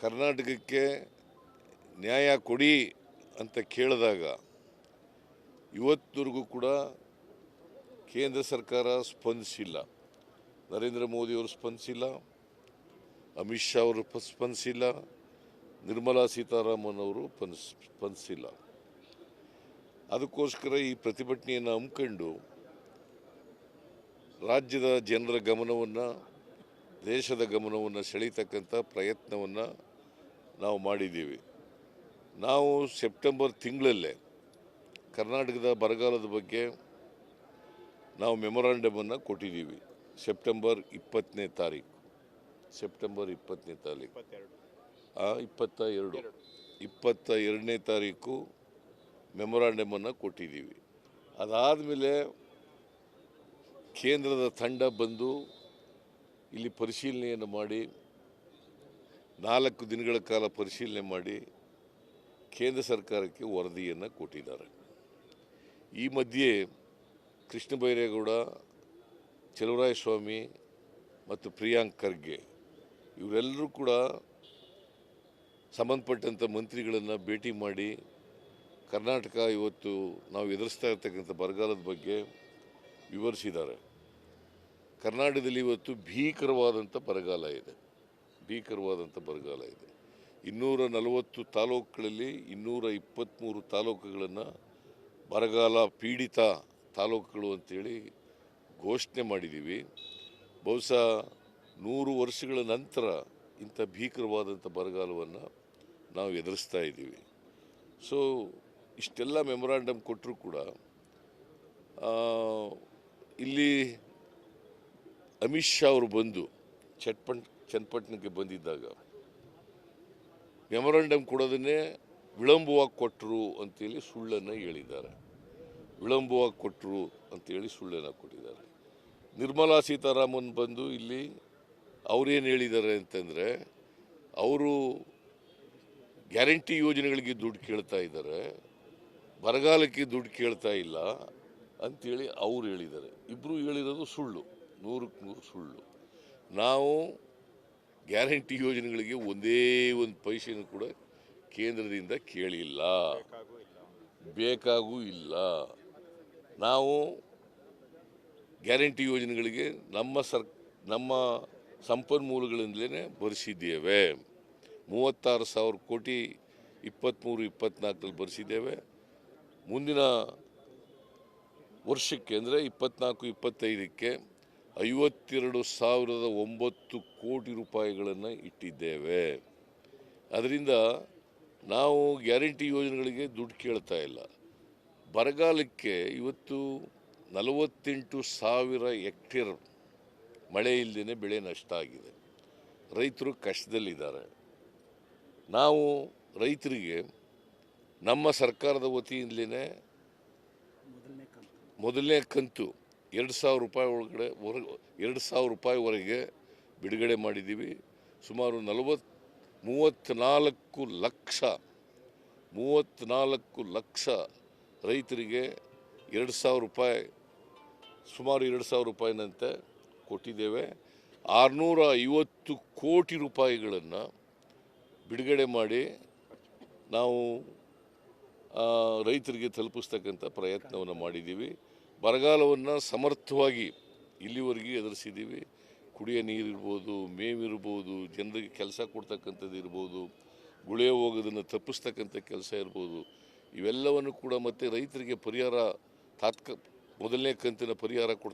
ಕರ್ನಾಟಕಕ್ಕೆ ನ್ಯಾಯ ಕೊಡಿ ಅಂತ ಕೇಳಿದಾಗ ಇವತ್ತವರೆಗೂ ಕೂಡ ಕೇಂದ್ರ ಸರ್ಕಾರ ಸ್ಪಂದಿಸಿಲ್ಲ. ನರೇಂದ್ರ ಮೋದಿಯವರು ಸ್ಪಂದಿಸಿಲ್ಲ, ಅಮಿತ್ ಶಾ ಅವರು ಸ್ಪಂದಿಸಿಲ್ಲ, ನಿರ್ಮಲಾ ಸೀತಾರಾಮನ್ ಅವರು ಸ್ಪಂದಿಸಿಲ್ಲ. ಅದಕ್ಕೋಸ್ಕರ ಈ ಪ್ರತಿಭಟನೆಯನ್ನು ಹಮ್ಮಿಕೊಂಡು ರಾಜ್ಯದ ಜನರ ಗಮನವನ್ನು, ದೇಶದ ಗಮನವನ್ನು ಸೆಳೀತಕ್ಕಂಥ ಪ್ರಯತ್ನವನ್ನು ನಾವು ಮಾಡಿದ್ದೀವಿ. ನಾವು ಸೆಪ್ಟೆಂಬರ್ ತಿಂಗಳಲ್ಲೇ ಕರ್ನಾಟಕದ ಬರಗಾಲದ ಬಗ್ಗೆ ನಾವು ಮೆಮೊರಾಂಡಮನ್ನು ಕೊಟ್ಟಿದ್ದೀವಿ. ಸೆಪ್ಟೆಂಬರ್ 20ನೇ ತಾರೀಕು 22ನೇ ತಾರೀಕು ಮೆಮೊರಾಂಡಮನ್ನು ಕೊಟ್ಟಿದ್ದೀವಿ. ಅದಾದಮೇಲೆ ಕೇಂದ್ರದ ತಂಡ ಬಂದು ಇಲ್ಲಿ ಪರಿಶೀಲನೆಯನ್ನು ಮಾಡಿ 4 ದಿನಗಳ ಕಾಲ ಪರಿಶೀಲನೆ ಮಾಡಿ ಕೇಂದ್ರ ಸರ್ಕಾರಕ್ಕೆ ವರದಿಯನ್ನು ಕೊಟ್ಟಿದ್ದಾರೆ. ಈ ಮಧ್ಯೆ ಕೃಷ್ಣ ಬೈರೇಗೌಡ, ಚಲುವರಾಯಸ್ವಾಮಿ ಮತ್ತು ಪ್ರಿಯಾಂಕ್ ಖರ್ಗೆ ಇವರೆಲ್ಲರೂ ಕೂಡ ಸಂಬಂಧಪಟ್ಟಂಥ ಮಂತ್ರಿಗಳನ್ನು ಭೇಟಿ ಮಾಡಿ ಕರ್ನಾಟಕ ಇವತ್ತು ನಾವು ಎದುರಿಸ್ತಾ ಇರ್ತಕ್ಕಂಥ ಬರಗಾಲದ ಬಗ್ಗೆ ವಿವರಿಸಿದ್ದಾರೆ. ಕರ್ನಾಟಕದಲ್ಲಿ ಇವತ್ತು ಭೀಕರವಾದಂಥ ಬರಗಾಲ ಇದೆ. 240 ತಾಲೂಕುಗಳಲ್ಲಿ 223 ತಾಲೂಕುಗಳನ್ನು ಬರಗಾಲ ಪೀಡಿತ ತಾಲೂಕುಗಳು ಅಂತೇಳಿ ಘೋಷಣೆ ಮಾಡಿದ್ದೀವಿ. ಬಹುಶಃ 100 ವರ್ಷಗಳ ನಂತರ ಇಂಥ ಭೀಕರವಾದಂಥ ಬರಗಾಲವನ್ನು ನಾವು ಎದುರಿಸ್ತಾ ಇದ್ದೀವಿ. ಸೊ ಇಷ್ಟೆಲ್ಲ ಮೆಮೊರಾಂಡಮ್ ಕೊಟ್ಟರೂ ಕೂಡ ಇಲ್ಲಿ ಅಮಿತ್ ಶಾ ಅವರು ಬಂದು ಚನ್ನಪಟ್ಟಣಕ್ಕೆ ಬಂದಿದ್ದಾಗ ಮೆಮೊರಾಂಡಮ್ ಕೊಡೋದನ್ನೇ ವಿಳಂಬವಾಗಿ ಕೊಟ್ಟರು ಅಂತೇಳಿ ಸುಳ್ಳನ್ನು ಹೇಳಿದ್ದಾರೆ. ಕೊಟ್ಟಿದ್ದಾರೆ. ನಿರ್ಮಲಾ ಸೀತಾರಾಮನ್ ಬಂದು ಇಲ್ಲಿ ಅವರೇನು ಹೇಳಿದ್ದಾರೆ ಅಂತಂದರೆ, ಅವರು ಗ್ಯಾರಂಟಿ ಯೋಜನೆಗಳಿಗೆ ದುಡ್ಡು ಕೇಳ್ತಾ ಇದ್ದಾರೆ, ಬರಗಾಲಕ್ಕೆ ದುಡ್ಡು ಕೇಳ್ತಾ ಇಲ್ಲ ಅಂಥೇಳಿ ಅವರು ಹೇಳಿದ್ದಾರೆ. ಇಬ್ಬರು ಹೇಳಿರೋದು ಸುಳ್ಳು, 100% ಸುಳ್ಳು. ನಾವು ಗ್ಯಾರಂಟಿ ಯೋಜನೆಗಳಿಗೆ ಒಂದೇ ಒಂದು ಪೈಸೆನೂ ಕೂಡ ಕೇಂದ್ರದಿಂದ ಕೇಳಿಲ್ಲ, ಬೇಕಾಗೂ ಇಲ್ಲ. ನಾವು ಗ್ಯಾರಂಟಿ ಯೋಜನೆಗಳಿಗೆ ನಮ್ಮ ಸಂಪನ್ಮೂಲಗಳಿಂದಲೇ ಭರಿಸಿದ್ದೇವೆ. 36,000 ಕೋಟಿ 23-24ರಲ್ಲಿ ಭರಿಸಿದ್ದೇವೆ. ಮುಂದಿನ ವರ್ಷಕ್ಕೆ ಅಂದರೆ 24-25ಕ್ಕೆ 52,009 ಕೋಟಿ ರೂಪಾಯಿಗಳನ್ನು ಇಟ್ಟಿದ್ದೇವೆ. ಅದರಿಂದ ನಾವು ಗ್ಯಾರಂಟಿ ಯೋಜನೆಗಳಿಗೆ ದುಡ್ಡು ಕೇಳ್ತಾ ಇಲ್ಲ. ಬರಗಾಲಕ್ಕೆ ಇವತ್ತು 48,000 ಹೆಕ್ಟೇರ್ ಮಳೆ ಇಲ್ಲದೇ ಬೆಳೆ ನಷ್ಟ ಆಗಿದೆ. ರೈತರು ಕಷ್ಟದಲ್ಲಿದ್ದಾರೆ. ನಾವು ರೈತರಿಗೆ ನಮ್ಮ ಸರ್ಕಾರದ ವತಿಯಿಂದಲೇ ಮೊದಲನೇ ಕಂತು 2,000 ರೂಪಾಯಿ ಒಳಗಡೆ 2,000 ರೂಪಾಯಿವರೆಗೆ ಬಿಡುಗಡೆ ಮಾಡಿದ್ದೀವಿ. ಸುಮಾರು 34 ಲಕ್ಷ ರೈತರಿಗೆ 2,000 ರೂಪಾಯಿ, ಸುಮಾರು 2,000 ರೂಪಾಯಿನಂತೆ ಕೊಟ್ಟಿದ್ದೇವೆ. 650 ಕೋಟಿ ರೂಪಾಯಿಗಳನ್ನು ಬಿಡುಗಡೆ ಮಾಡಿ ನಾವು ರೈತರಿಗೆ ತಲುಪಿಸ್ತಕ್ಕಂಥ ಪ್ರಯತ್ನವನ್ನು ಮಾಡಿದ್ದೀವಿ. ಬರಗಾಲವನ್ನು ಸಮರ್ಥವಾಗಿ ಇಲ್ಲಿವರೆಗೆ ಎದುರಿಸಿದ್ದೀವಿ. ಕುಡಿಯೋ ನೀರಿರ್ಬೋದು, ಮೇವಿರ್ಬೋದು, ಜನರಿಗೆ ಕೆಲಸ ಕೊಡ್ತಕ್ಕಂಥದ್ದು ಇರ್ಬೋದು, ಗುಳೆಯ ಹೋಗೋದನ್ನು ತಪ್ಪಿಸ್ತಕ್ಕಂಥ ಕೆಲಸ ಇರ್ಬೋದು, ಇವೆಲ್ಲವನ್ನು ಕೂಡ ಮತ್ತು ರೈತರಿಗೆ ಪರಿಹಾರ ಮೊದಲನೇ ಕಂತಿನ ಪರಿಹಾರ